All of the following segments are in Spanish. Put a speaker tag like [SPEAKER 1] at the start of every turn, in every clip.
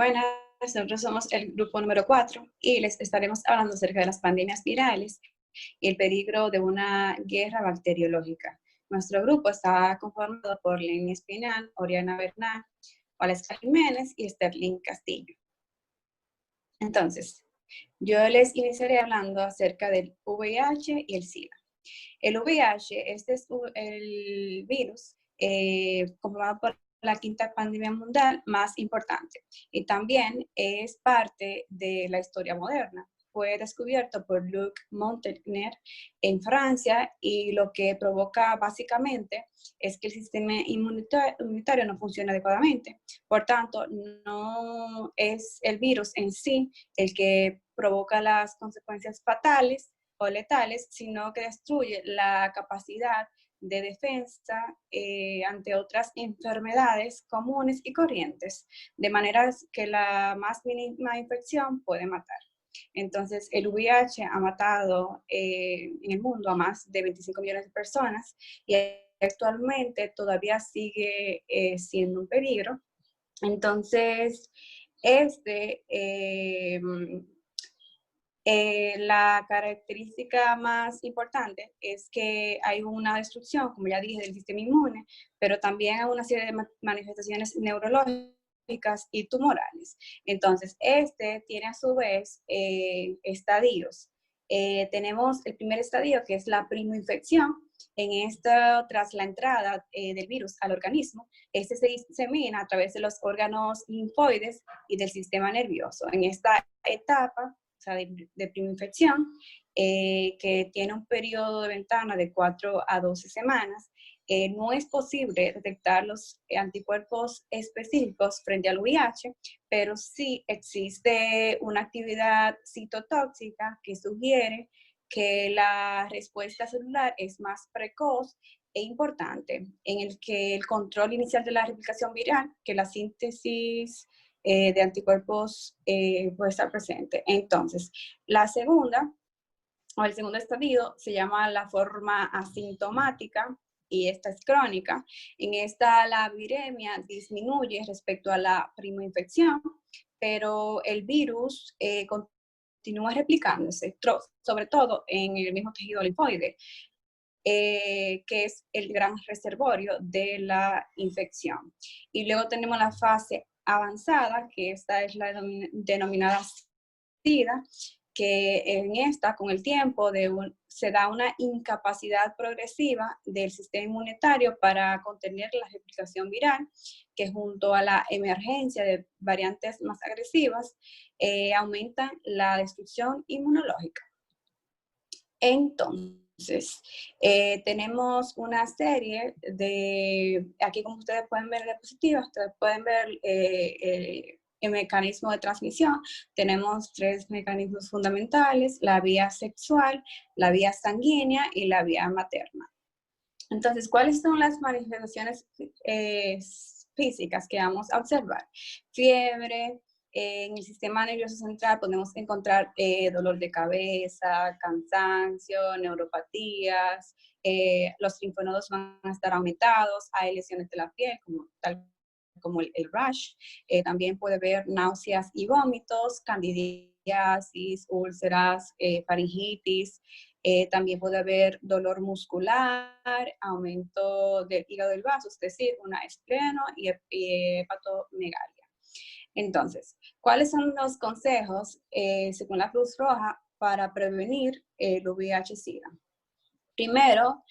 [SPEAKER 1] Buenas, nosotros somos el grupo número 4 y les estaremos hablando acerca de las pandemias virales y el peligro de una guerra bacteriológica. Nuestro grupo está conformado por Lenny Espinal, Oriana Bernal, Valesca Jiménez y Sterling Castillo. Entonces, yo les iniciaré hablando acerca del VIH y el SIDA. El VIH, este es el virus conformado por la quinta pandemia mundial más importante y también es parte de la historia moderna. Fue descubierto por Luc Montagnier en Francia y lo que provoca básicamente es que el sistema inmunitario no funciona adecuadamente. Por tanto, no es el virus en sí el que provoca las consecuencias fatales o letales, sino que destruye la capacidad de defensa ante otras enfermedades comunes y corrientes, de manera que la más mínima infección puede matar. Entonces, el VIH ha matado en el mundo a más de 25 millones de personas y actualmente todavía sigue siendo un peligro. Entonces, la característica más importante es que hay una destrucción, como ya dije, del sistema inmune, pero también hay una serie de manifestaciones neurológicas y tumorales. Entonces, tiene a su vez estadios. Tenemos el primer estadio, que es la primoinfección. En esta, tras la entrada del virus al organismo, se disemina a través de los órganos linfoides y del sistema nervioso. En esta etapa, o sea, de primoinfección, que tiene un periodo de ventana de 4 a 12 semanas, no es posible detectar los anticuerpos específicos frente al VIH, pero sí existe una actividad citotóxica que sugiere que la respuesta celular es más precoz e importante, en el que el control inicial de la replicación viral, que la síntesis de anticuerpos puede estar presente. Entonces, la segunda, o el segundo estadio, se llama la forma asintomática, y esta es crónica. En esta la viremia disminuye respecto a la primoinfección, pero el virus continúa replicándose, sobre todo en el mismo tejido linfoide, que es el gran reservorio de la infección. Y luego tenemos la fase avanzada, que esta es la denominada SIDA, que en esta, con el tiempo, se da una incapacidad progresiva del sistema inmunitario para contener la replicación viral, que junto a la emergencia de variantes más agresivas, aumentan la destrucción inmunológica. Entonces, tenemos una serie de, aquí como ustedes pueden ver diapositivas, ustedes pueden ver el mecanismo de transmisión. Tenemos 3 mecanismos fundamentales: la vía sexual, la vía sanguínea y la vía materna. Entonces, ¿cuáles son las manifestaciones físicas que vamos a observar? Fiebre. En el sistema nervioso central podemos encontrar dolor de cabeza, cansancio, neuropatías, los linfonodos van a estar aumentados, hay lesiones de la piel, como el rash. También puede haber náuseas y vómitos, candidiasis, úlceras, faringitis. También puede haber dolor muscular, aumento del hígado del vaso, es decir, una espleno y hepatomegalia. Entonces, ¿cuáles son los consejos, según la Cruz Roja, para prevenir el VIH-Sida? Primero,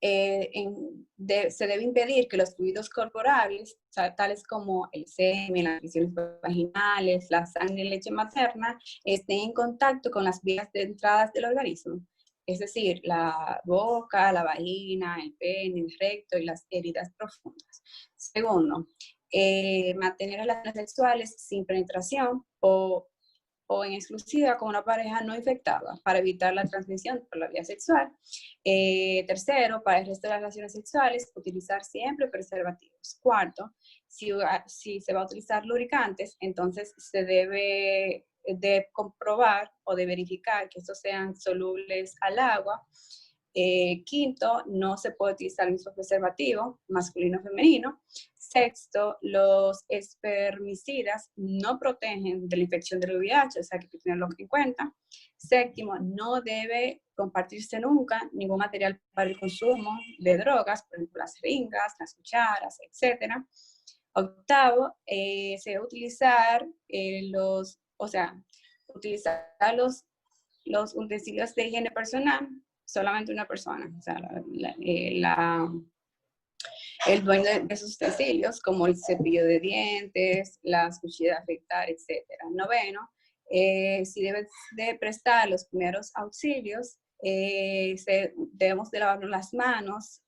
[SPEAKER 1] se debe impedir que los fluidos corporales, tales como el semen, las secreciones vaginales, la sangre y leche materna, estén en contacto con las vías de entrada del organismo. Es decir, la boca, la vagina, el pene, el recto y las heridas profundas. Segundo, mantener relaciones sexuales sin penetración o en exclusiva con una pareja no infectada para evitar la transmisión por la vía sexual. Tercero, para el resto de las relaciones sexuales, utilizar siempre preservativos. Cuarto, si se va a utilizar lubricantes, entonces se debe de comprobar o de verificar que estos sean solubles al agua. Quinto, no se puede utilizar el mismo preservativo, masculino o femenino. Sexto, los espermicidas no protegen de la infección del VIH, o sea que hay que tenerlo en cuenta. Séptimo, no debe compartirse nunca ningún material para el consumo de drogas, por ejemplo, las jeringas, las cucharas, etc. Octavo, se debe utilizar utilizar los utensilios de higiene personal, solamente una persona, o sea, el dueño de esos utensilios, como el cepillo de dientes, las cuchillas de afeitar, etc. Noveno, si debes de prestar los primeros auxilios, debemos de lavarnos las manos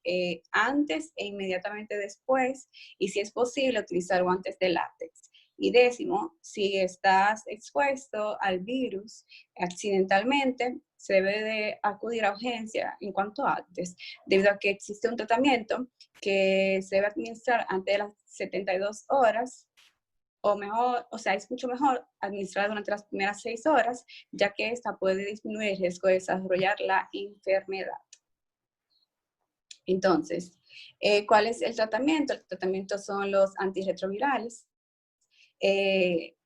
[SPEAKER 1] antes e inmediatamente después, y si es posible utilizar guantes de látex. Y décimo, si estás expuesto al virus accidentalmente, se debe de acudir a urgencia en cuanto antes, debido a que existe un tratamiento que se debe administrar antes de las 72 horas, o mejor, o sea, es mucho mejor administrar durante las primeras 6 horas, ya que esta puede disminuir el riesgo de desarrollar la enfermedad. Entonces, ¿cuál es el tratamiento? El tratamiento son los antirretrovirales.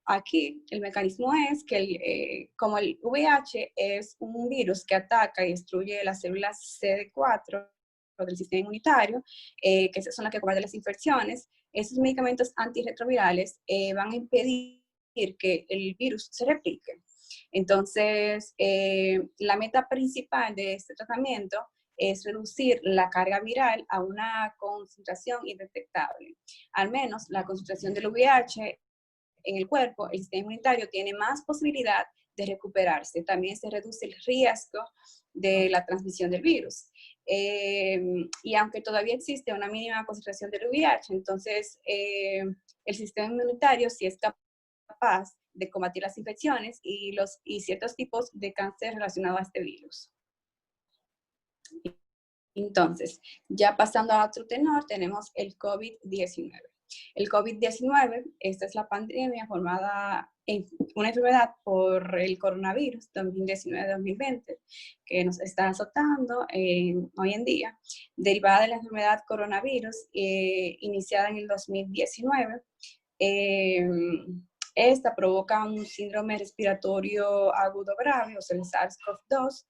[SPEAKER 1] Aquí el mecanismo es que como el VIH es un virus que ataca y destruye las células CD4 del sistema inmunitario, que son las que combaten las infecciones, esos medicamentos antirretrovirales van a impedir que el virus se replique. Entonces, la meta principal de este tratamiento es reducir la carga viral a una concentración indetectable. Al menos la concentración del VIH en el cuerpo, el sistema inmunitario tiene más posibilidad de recuperarse. También se reduce el riesgo de la transmisión del virus. Y aunque todavía existe una mínima concentración del VIH, entonces el sistema inmunitario sí es capaz de combatir las infecciones y ciertos tipos de cáncer relacionados a este virus. Entonces, ya pasando a otro tenor, tenemos el COVID-19. El COVID-19, esta es la pandemia formada en una enfermedad por el coronavirus 2019-2020 que nos está azotando hoy en día, derivada de la enfermedad coronavirus iniciada en el 2019. Esta provoca un síndrome respiratorio agudo grave, o sea, el SARS-CoV-2.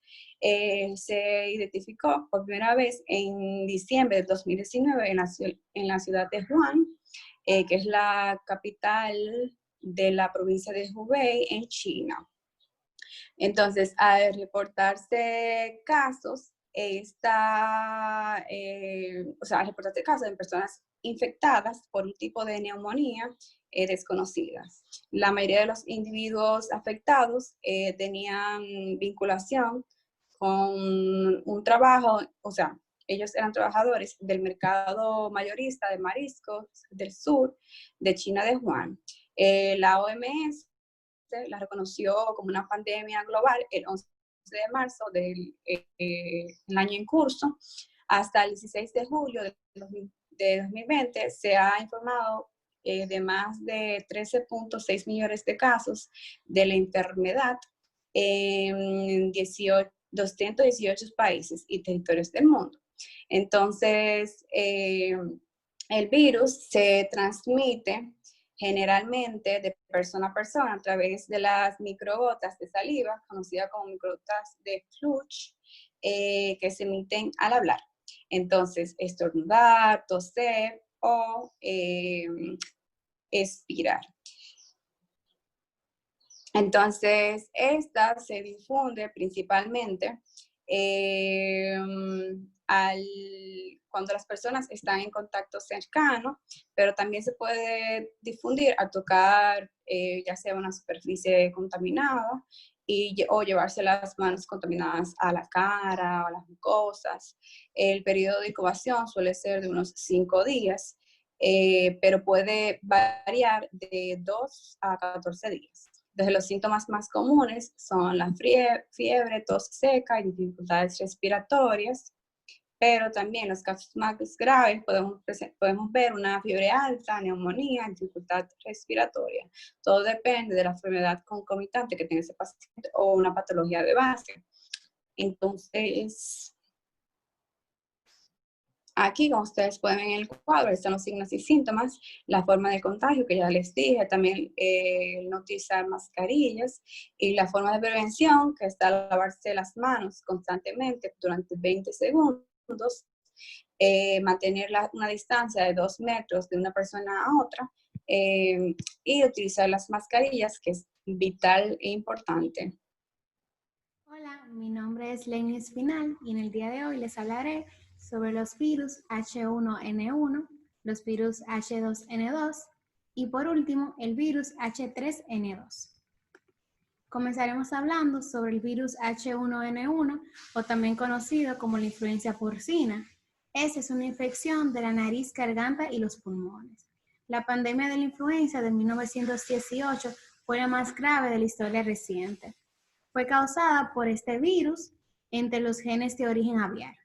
[SPEAKER 1] Se identificó por primera vez en diciembre de 2019 en la ciudad de Wuhan, que es la capital de la provincia de Hubei en China. Entonces, al reportarse casos, al reportarse casos en personas infectadas por un tipo de neumonía desconocida. La mayoría de los individuos afectados tenían vinculación con un trabajo, o sea, ellos eran trabajadores del mercado mayorista de mariscos del sur de China de Wuhan. La OMS la reconoció como una pandemia global el 11 de marzo del año en curso. Hasta el 16 de julio de 2020 se ha informado de más de 13.6 millones de casos de la enfermedad en 218 países y territorios del mundo. Entonces, el virus se transmite generalmente de persona a persona a través de las microgotas de saliva, conocidas como microgotas de Fluch, que se emiten al hablar. Entonces, estornudar, toser o expirar. Entonces, esta se difunde principalmente cuando las personas están en contacto cercano, pero también se puede difundir al tocar ya sea una superficie contaminada o llevarse las manos contaminadas a la cara o a las mucosas. El periodo de incubación suele ser de unos 5 días, pero puede variar de 2 a 14 días. Entonces, los síntomas más comunes son la fiebre, tos seca y dificultades respiratorias, pero también los casos más graves podemos ver una fiebre alta, neumonía, dificultad respiratoria. Todo depende de la enfermedad concomitante que tenga ese paciente o una patología de base. Entonces, Aquí, como ustedes pueden ver en el cuadro, están los signos y síntomas, la forma de contagio que ya les dije, también no utilizar mascarillas y la forma de prevención que está lavarse las manos constantemente durante 20 segundos, mantener una distancia de 2 metros de una persona a otra y utilizar las mascarillas, que es vital e importante.
[SPEAKER 2] Hola, mi nombre es Lenny Espinal y en el día de hoy les hablaré sobre los virus H1N1, los virus H2N2 y por último el virus H3N2. Comenzaremos hablando sobre el virus H1N1 o también conocido como la influenza porcina. Esta es una infección de la nariz, garganta y los pulmones. La pandemia de la influenza de 1918 fue la más grave de la historia reciente. Fue causada por este virus entre los genes de origen aviar.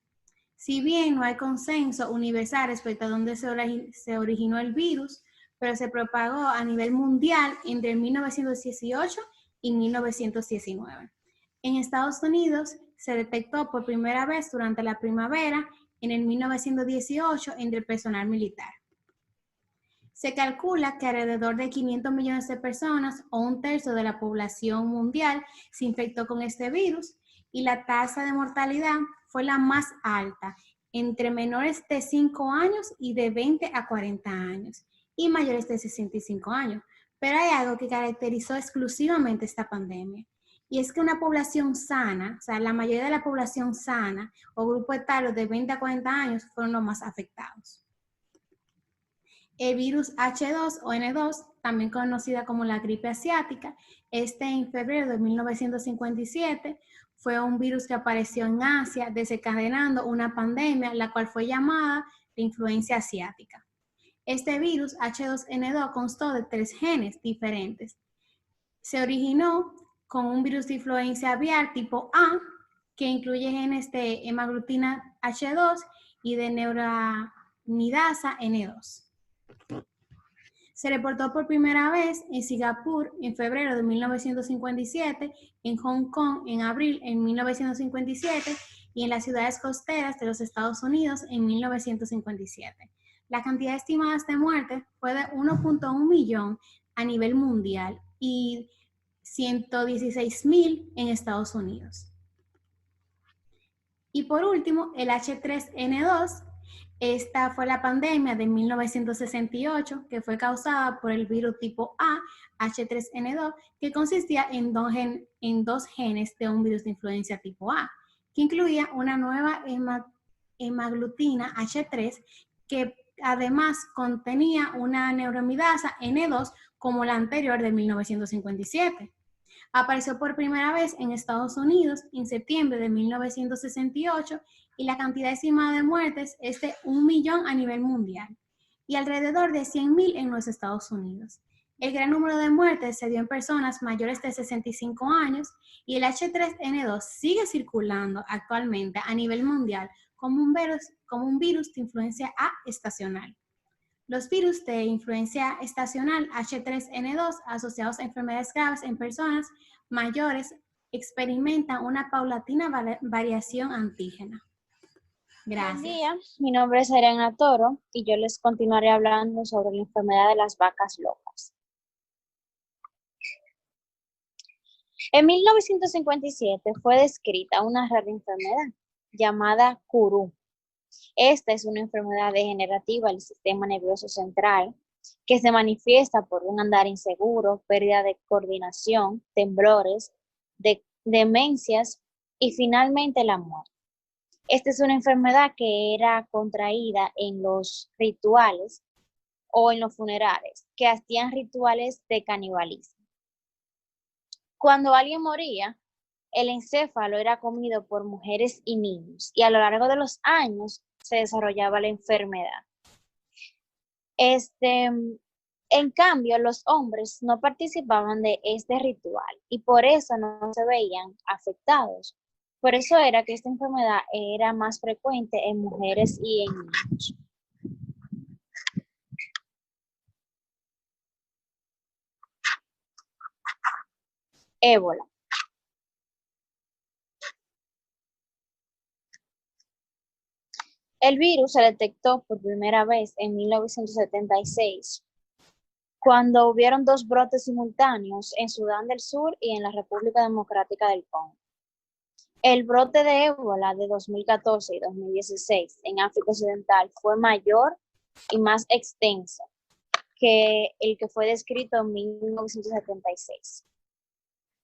[SPEAKER 2] Si bien no hay consenso universal respecto a dónde se originó el virus, pero se propagó a nivel mundial entre 1918 y 1919. En Estados Unidos se detectó por primera vez durante la primavera en el 1918 entre el personal militar. Se calcula que alrededor de 500 millones de personas o un tercio de la población mundial se infectó con este virus y la tasa de mortalidad fue la más alta entre menores de 5 años y de 20 a 40 años y mayores de 65 años. Pero hay algo que caracterizó exclusivamente esta pandemia y es que una población sana, o sea, la mayoría de la población sana o grupo etario de 20 a 40 años fueron los más afectados. El virus H2 o N2, también conocida como la gripe asiática, en febrero de 1957 fue un virus que apareció en Asia desencadenando una pandemia, la cual fue llamada la influencia asiática. Este virus H2N2 constó de 3 genes diferentes. Se originó con un virus de influencia aviar tipo A, que incluye genes de hemaglutina H2 y de neuramidasa N2. Se reportó por primera vez en Singapur en febrero de 1957, en Hong Kong en abril de 1957 y en las ciudades costeras de los Estados Unidos en 1957. La cantidad estimada de muertes fue de 1.1 millón a nivel mundial y 116,000 en Estados Unidos. Y por último, el H3N2. Esta fue la pandemia de 1968 que fue causada por el virus tipo A, H3N2, que consistía en dos genes de un virus de influenza tipo A, que incluía una nueva hemaglutina H3 que además contenía una neuraminidasa N2 como la anterior de 1957. Apareció por primera vez en Estados Unidos en septiembre de 1968 y la cantidad estimada de muertes es de 1 millón a nivel mundial y alrededor de 100,000 en los Estados Unidos. El gran número de muertes se dio en personas mayores de 65 años y el H3N2 sigue circulando actualmente a nivel mundial como un virus de influencia A estacional. Los virus de influencia estacional H3N2 asociados a enfermedades graves en personas mayores experimentan una paulatina variación antígena.
[SPEAKER 3] Buen
[SPEAKER 2] Gracias.
[SPEAKER 3] día, mi nombre es Ariana Toro y yo les continuaré hablando sobre la enfermedad de las vacas locas. En 1957 fue descrita una rara enfermedad llamada Kuru. Esta es una enfermedad degenerativa del sistema nervioso central que se manifiesta por un andar inseguro, pérdida de coordinación, temblores, demencias y finalmente la muerte. Esta es una enfermedad que era contraída en los rituales o en los funerales, que hacían rituales de canibalismo. Cuando alguien moría, el encéfalo era comido por mujeres y niños, y a lo largo de los años se desarrollaba la enfermedad. En cambio, los hombres no participaban de este ritual y por eso no se veían afectados. Por eso era que esta enfermedad era más frecuente en mujeres y en niños. Ébola. El virus se detectó por primera vez en 1976, cuando hubieron 2 brotes simultáneos en Sudán del Sur y en la República Democrática del Congo. El brote de ébola de 2014 y 2016 en África Occidental fue mayor y más extenso que el que fue descrito en 1976.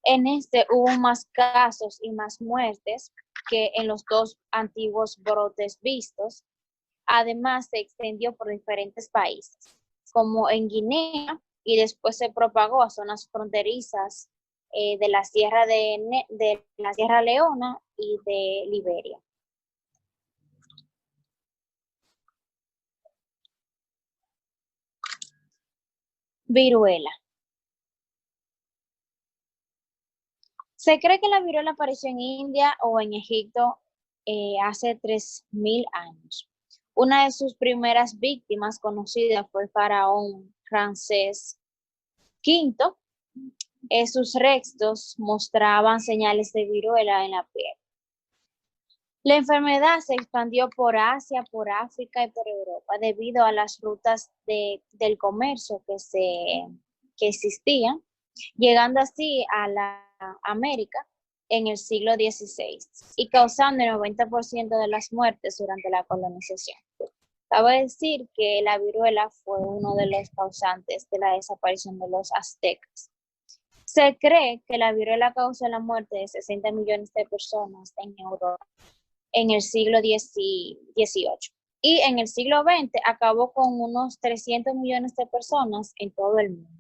[SPEAKER 3] En este hubo más casos y más muertes que en los 2 antiguos brotes vistos. Además, se extendió por diferentes países, como en Guinea, y después se propagó a zonas fronterizas de la Sierra Leona y de Liberia. Viruela. Se cree que la viruela apareció en India o en Egipto hace 3000 años. Una de sus primeras víctimas conocidas fue el faraón Ramsés V. Sus restos mostraban señales de viruela en la piel. La enfermedad se expandió por Asia, por África y por Europa debido a las rutas del comercio que existían, llegando así a la América en el siglo XVI y causando el 90% de las muertes durante la colonización. Cabe decir que la viruela fue uno de los causantes de la desaparición de los aztecas. Se cree que la viruela causó la muerte de 60 millones de personas en Europa en el siglo XVIII. Y en el siglo XX acabó con unos 300 millones de personas en todo el mundo.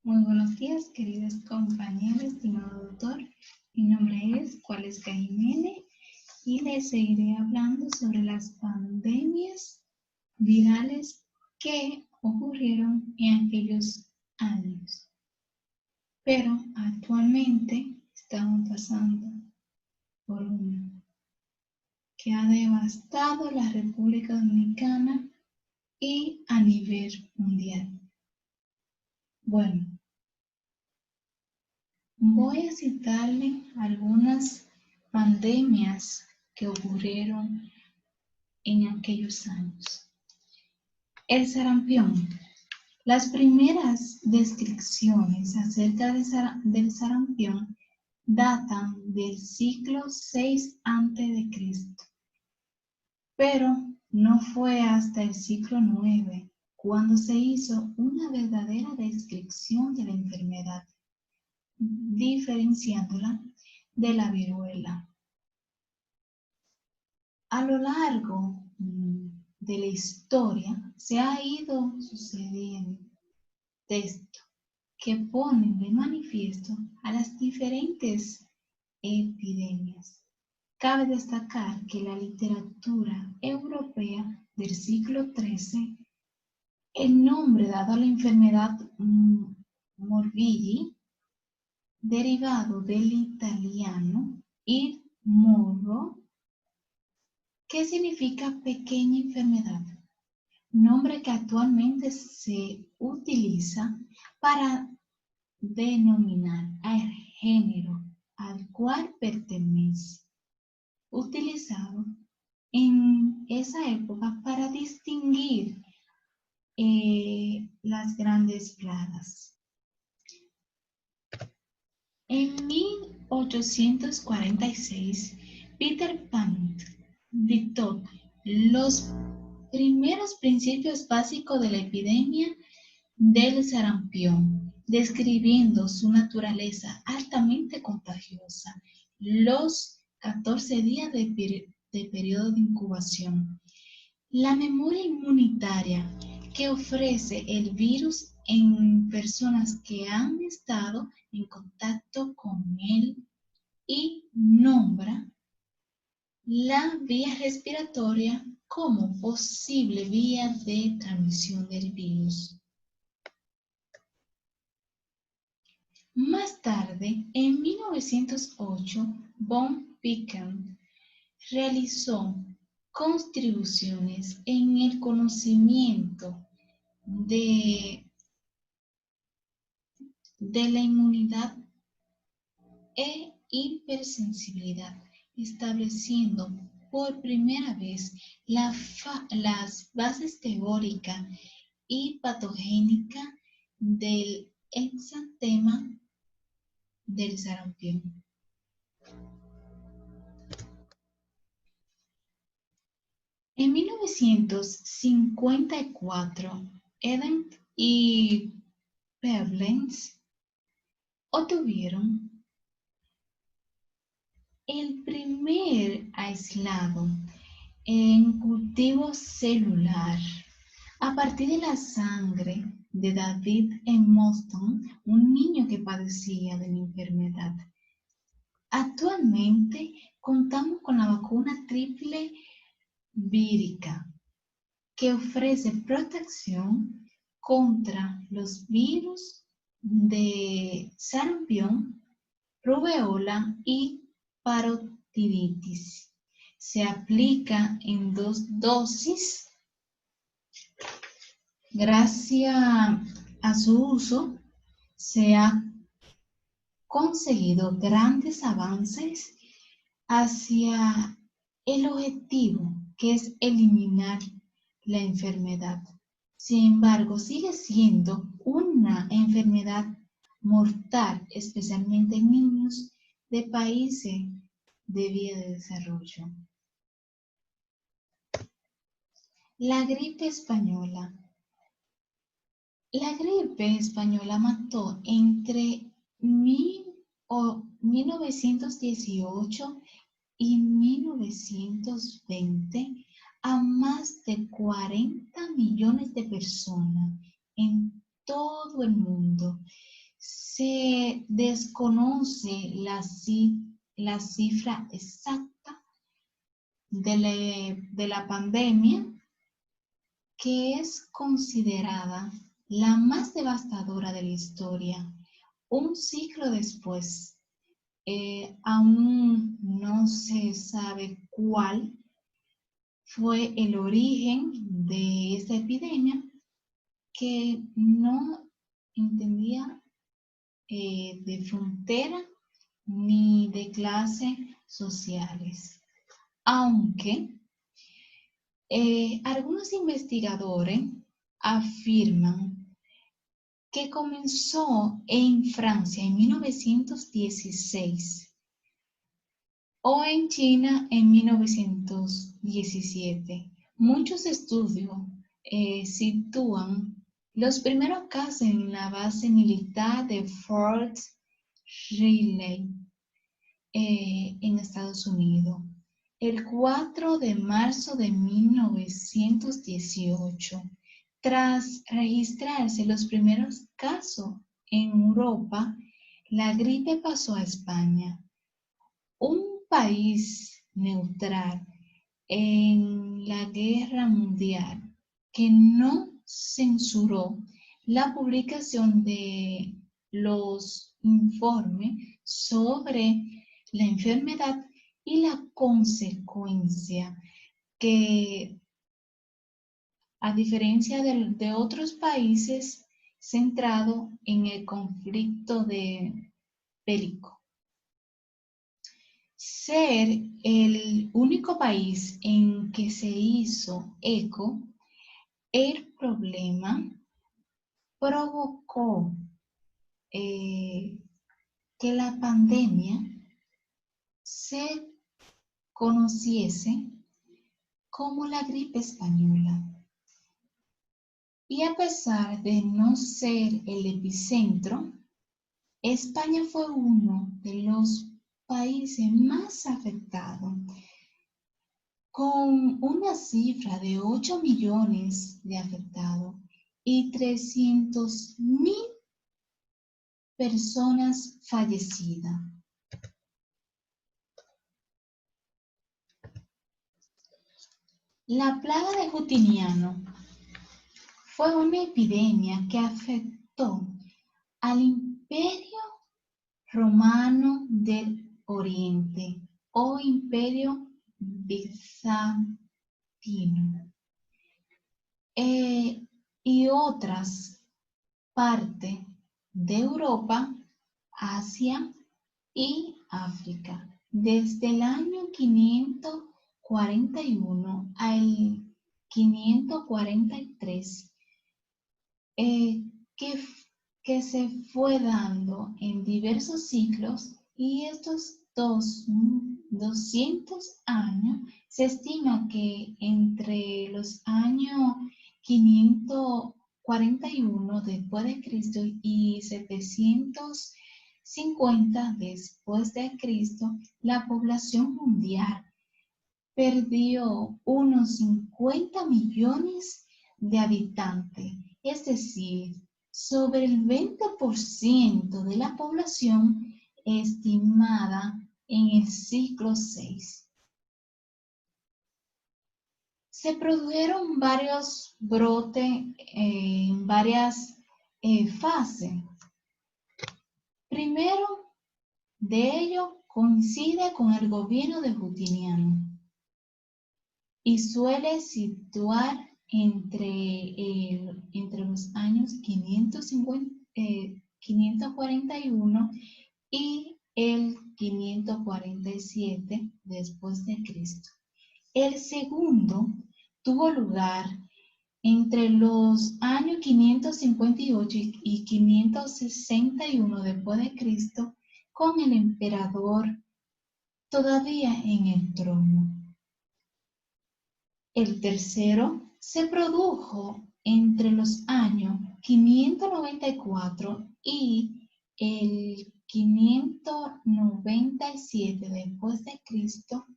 [SPEAKER 4] Muy buenos días, queridos compañeros, estimado doctor. Mi nombre es Cualesca Jiménez y les seguiré hablando sobre las pandemias virales que ocurrieron en aquellos años. Pero actualmente estamos pasando por una que ha devastado la República Dominicana y a nivel mundial. Bueno, voy a citarle algunas pandemias que ocurrieron en aquellos años. El sarampión. Las primeras descripciones acerca del sarampión datan del siglo VI a.C., pero no fue hasta el siglo IX cuando se hizo una verdadera descripción de la enfermedad, diferenciándola de la viruela. A lo largo de la historia se ha ido sucediendo textos que ponen de manifiesto a las diferentes epidemias. Cabe destacar que la literatura europea del siglo XIII, el nombre dado a la enfermedad morbilli, derivado del italiano ir morbo, que significa pequeña enfermedad, nombre que actualmente se utiliza para denominar al género al cual pertenece, utilizado en esa época para distinguir las grandes plagas. En 1846, Peter Pan dictó los primeros principios básicos de la epidemia del sarampión, describiendo su naturaleza altamente contagiosa, los 14 días de periodo de incubación, la memoria inmunitaria que ofrece el virus en personas que han estado en contacto con él y nombra la vía respiratoria como posible vía de transmisión del virus. Más tarde, en 1908, von Viken realizó contribuciones en el conocimiento de la inmunidad e hipersensibilidad, estableciendo por primera vez las bases teóricas y patogénicas del exantema del sarampión. En 1954, Eden y Pevlens obtuvieron el primer aislado en cultivo celular a partir de la sangre de David Mostyn, un niño que padecía de la enfermedad. Actualmente contamos con la vacuna triple vírica que ofrece protección contra los virus de sarampión, rubeola y parotiditis. Se aplica en 2 dosis. Gracias a su uso se ha conseguido grandes avances hacia el objetivo, que es eliminar la enfermedad. Sin embargo, sigue siendo una enfermedad mortal, especialmente en niños de países de vía de desarrollo. La gripe española. La gripe española mató entre 1918 y 1920 a más de 40 millones de personas en todo el mundo. Se desconoce la cifra exacta de la pandemia, que es considerada la más devastadora de la historia. Un siglo después, aún no se sabe cuál fue el origen de esta epidemia, que no entendía de frontera ni de clases sociales. Aunque algunos investigadores afirman que comenzó en Francia en 1916 o en China en 1917. Muchos estudios sitúan los primeros casos en la base militar de Fort Riley en Estados Unidos. El 4 de marzo de 1918, tras registrarse los primeros casos en Europa, la gripe pasó a España, un país neutral en la Guerra Mundial que no censuró la publicación de los informes sobre la enfermedad y la consecuencia, que a diferencia de otros países centrados en el conflicto bélico. Ser el único país en que se hizo eco el problema provocó que la pandemia se conociese como la gripe española. Y a pesar de no ser el epicentro, España fue uno de los países más afectados, con una cifra de 8 millones de afectados y 300.000 personas fallecidas. La plaga de Justiniano fue una epidemia que afectó al Imperio Romano del Oriente o Imperio Bizantino y otras partes de Europa, Asia y África. Desde el año 540 541 al 543, que se fue dando en diversos ciclos, y estos 200 años se estima que entre los años 541 después de Cristo y 750 después de Cristo, la población mundial perdió unos 50 millones de habitantes, es decir, sobre el 20% de la población estimada en el siglo VI. Se produjeron varios brotes en varias fases. Primero de ello coincide con el gobierno de Justiniano y suele situar entre los años 541 y el 547 después de Cristo. El segundo tuvo lugar entre los años 558 y 561 después de Cristo, con el emperador todavía en el trono. El tercero se produjo entre los años 594 y el 597 después de Cristo,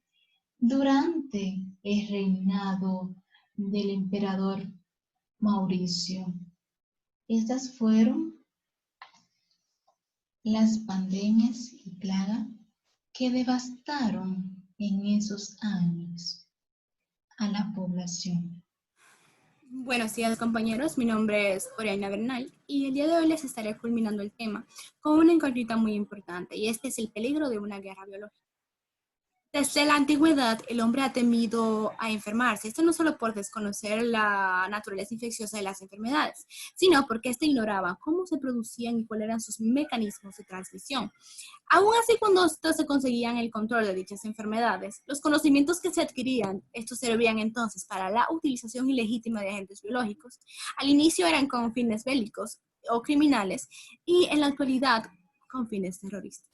[SPEAKER 4] durante el reinado del emperador Mauricio. Estas fueron las pandemias y plagas que devastaron en esos años a la población.
[SPEAKER 5] Buenos días, compañeros, mi nombre es Oriana Bernal y el día de hoy les estaré culminando el tema con una incógnita muy importante, y este es el peligro de una guerra biológica. Desde la antigüedad, el hombre ha temido a enfermarse, esto no solo por desconocer la naturaleza infecciosa de las enfermedades, sino porque éste ignoraba cómo se producían y cuáles eran sus mecanismos de transmisión. Aún así, cuando estos se conseguían el control de dichas enfermedades, los conocimientos que se adquirían, estos servían entonces para la utilización ilegítima de agentes biológicos. Al inicio eran con fines bélicos o criminales, y en la actualidad con fines terroristas.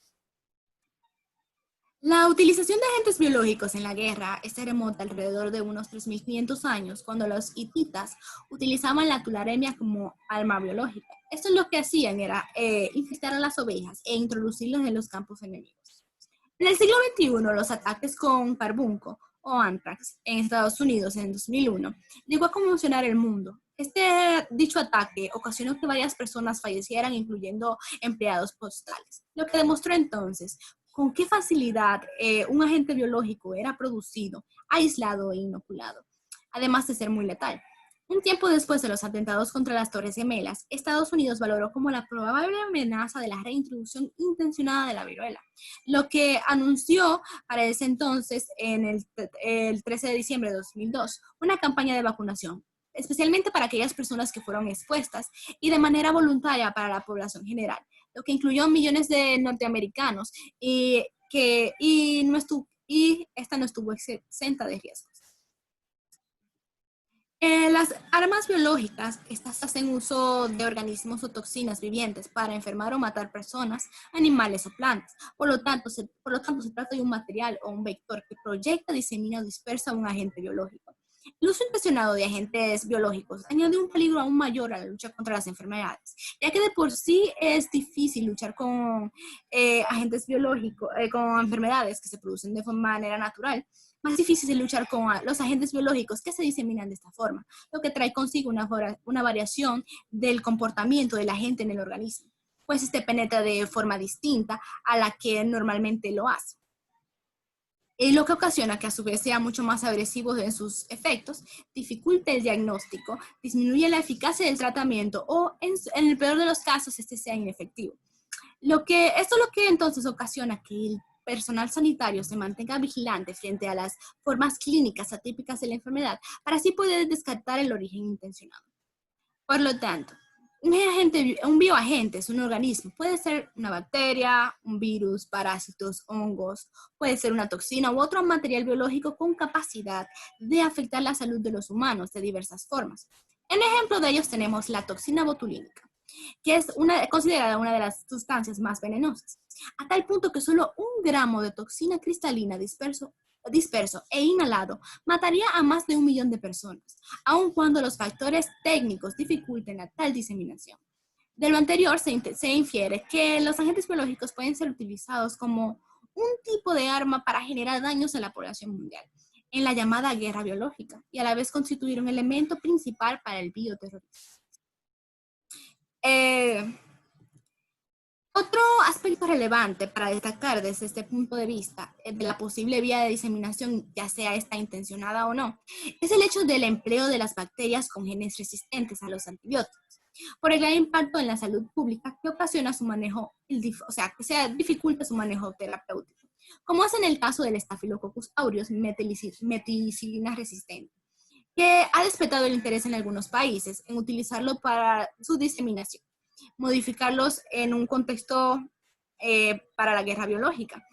[SPEAKER 5] La utilización de agentes biológicos en la guerra se remonta alrededor de unos 3.500 años, cuando los hititas utilizaban la tularemia como arma biológica. Esto es lo que hacían, era infectar a las ovejas e introducirlas en los campos enemigos. En el siglo XXI, los ataques con carbunco o anthrax en Estados Unidos en 2001 llegó a conmocionar el mundo. Dicho ataque ocasionó que varias personas fallecieran, incluyendo empleados postales, lo que demostró entonces con qué facilidad un agente biológico era producido, aislado e inoculado, además de ser muy letal. Un tiempo después de los atentados contra las Torres Gemelas, Estados Unidos valoró como la probable amenaza de la reintroducción intencionada de la viruela, lo que anunció para ese entonces, en el 13 de diciembre de 2002, una campaña de vacunación, especialmente para aquellas personas que fueron expuestas, y de manera voluntaria para la población general, lo que incluyó millones de norteamericanos, y esta no estuvo exenta de riesgos. Las armas biológicas, estas hacen uso de organismos o toxinas vivientes para enfermar o matar personas, animales o plantas. Por lo tanto, se trata de un material o un vector que proyecta, disemina o dispersa un agente biológico. El uso intencionado de agentes biológicos añade un peligro aún mayor a la lucha contra las enfermedades, ya que de por sí es difícil luchar con agentes biológicos, con enfermedades que se producen de manera natural. Más difícil es luchar con los agentes biológicos que se diseminan de esta forma, lo que trae consigo una variación del comportamiento del agente en el organismo, pues este penetra de forma distinta a la que normalmente lo hace. Lo que ocasiona que a su vez sea mucho más agresivo en sus efectos, dificulta el diagnóstico, disminuye la eficacia del tratamiento o, en el peor de los casos, este sea inefectivo. Esto es lo que entonces ocasiona que el personal sanitario se mantenga vigilante frente a las formas clínicas atípicas de la enfermedad, para así poder descartar el origen intencionado. Por lo tanto, Un bioagente es un organismo, puede ser una bacteria, un virus, parásitos, hongos, puede ser una toxina u otro material biológico con capacidad de afectar la salud de los humanos de diversas formas. En ejemplo de ellos tenemos la toxina botulínica, que es considerada una de las sustancias más venenosas, a tal punto que solo 1 gramo de toxina cristalina disperso e inhalado mataría a más de 1 millón de personas, aun cuando los factores técnicos dificulten la tal diseminación. De lo anterior se infiere que los agentes biológicos pueden ser utilizados como un tipo de arma para generar daños a la población mundial, en la llamada guerra biológica, y a la vez constituir un elemento principal para el bioterrorismo. Otro aspecto relevante para destacar desde este punto de vista de la posible vía de diseminación, ya sea esta intencionada o no, es el hecho del empleo de las bacterias con genes resistentes a los antibióticos, por el gran impacto en la salud pública que ocasiona su manejo, que se dificulta su manejo terapéutico, como es en el caso del Staphylococcus aureus meticilina resistente, que ha despertado el interés en algunos países en utilizarlo para su diseminación, modificarlos en un contexto para la guerra biológica.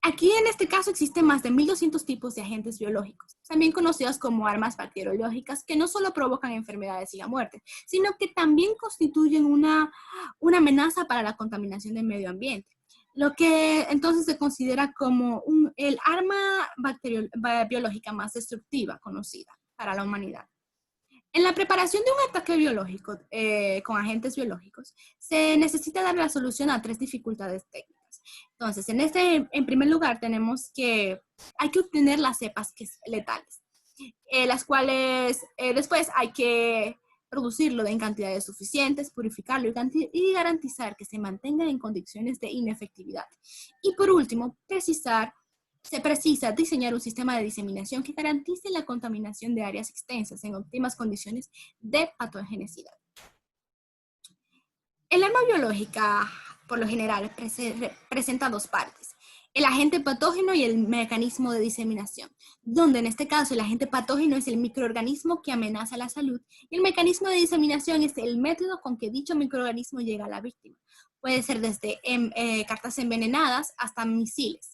[SPEAKER 5] Aquí en este caso existen más de 1.200 tipos de agentes biológicos, también conocidos como armas bacteriológicas, que no solo provocan enfermedades y la muerte, sino que también constituyen una amenaza para la contaminación del medio ambiente, lo que entonces se considera como el arma biológica más destructiva conocida para la humanidad. En la preparación de un ataque biológico con agentes biológicos, se necesita dar la solución a 3 dificultades técnicas. Entonces, en primer lugar, tenemos que hay que obtener las cepas letales, las cuales después hay que producirlo en cantidades suficientes, purificarlo y garantizar que se mantenga en condiciones de inefectividad. Y por último, se precisa diseñar un sistema de diseminación que garantice la contaminación de áreas extensas en óptimas condiciones de patogenicidad. El arma biológica, por lo general, presenta 2 partes: el agente patógeno y el mecanismo de diseminación, donde en este caso el agente patógeno es el microorganismo que amenaza la salud y el mecanismo de diseminación es el método con que dicho microorganismo llega a la víctima. Puede ser desde cartas envenenadas hasta misiles.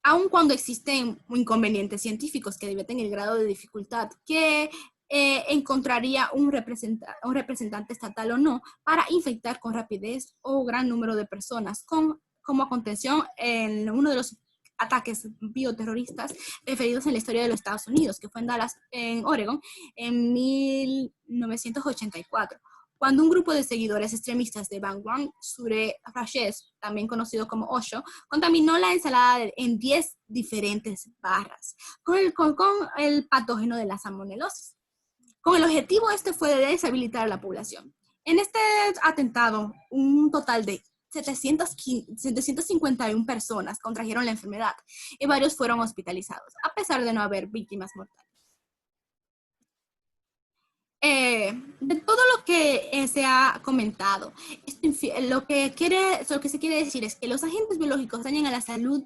[SPEAKER 5] Aun cuando existen inconvenientes científicos que debeten el grado de dificultad que encontraría un representante estatal o no para infectar con rapidez o gran número de personas, como aconteció en uno de los ataques bioterroristas referidos en la historia de los Estados Unidos, que fue en Dallas, en Oregon, en 1984. Cuando un grupo de seguidores extremistas de Bhagwan Surya Rajesh, también conocido como Osho, contaminó la ensalada en 10 diferentes barras con el patógeno de la salmonelosis. Con el objetivo fue de deshabilitar a la población. En este atentado, un total de 751 personas contrajeron la enfermedad y varios fueron hospitalizados, a pesar de no haber víctimas mortales. De todo lo que se ha comentado, lo que se quiere decir es que los agentes biológicos dañan a la salud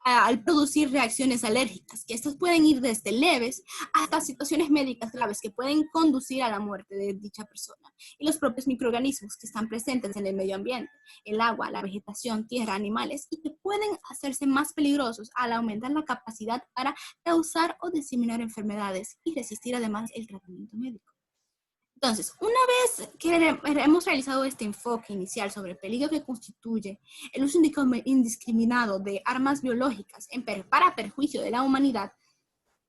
[SPEAKER 5] al producir reacciones alérgicas, que estas pueden ir desde leves hasta situaciones médicas graves que pueden conducir a la muerte de dicha persona. Y los propios microorganismos que están presentes en el medio ambiente, el agua, la vegetación, tierra, animales, y que pueden hacerse más peligrosos al aumentar la capacidad para causar o diseminar enfermedades y resistir además el tratamiento médico. Entonces, una vez que hemos realizado este enfoque inicial sobre el peligro que constituye el uso indiscriminado de armas biológicas para perjuicio de la humanidad,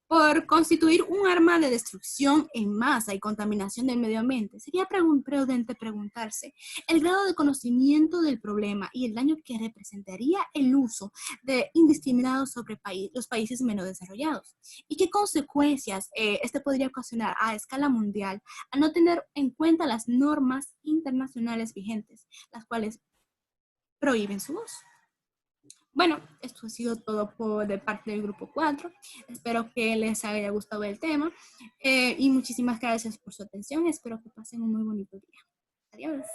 [SPEAKER 5] por constituir un arma de destrucción en masa y contaminación del medio ambiente, sería prudente preguntarse el grado de conocimiento del problema y el daño que representaría el uso indiscriminado sobre los países menos desarrollados, y qué consecuencias podría ocasionar a escala mundial al no tener en cuenta las normas internacionales vigentes, las cuales prohíben su uso. Bueno, esto ha sido todo de parte del grupo 4. Espero que les haya gustado el tema y muchísimas gracias por su atención. Espero que pasen un muy bonito día. Adiós.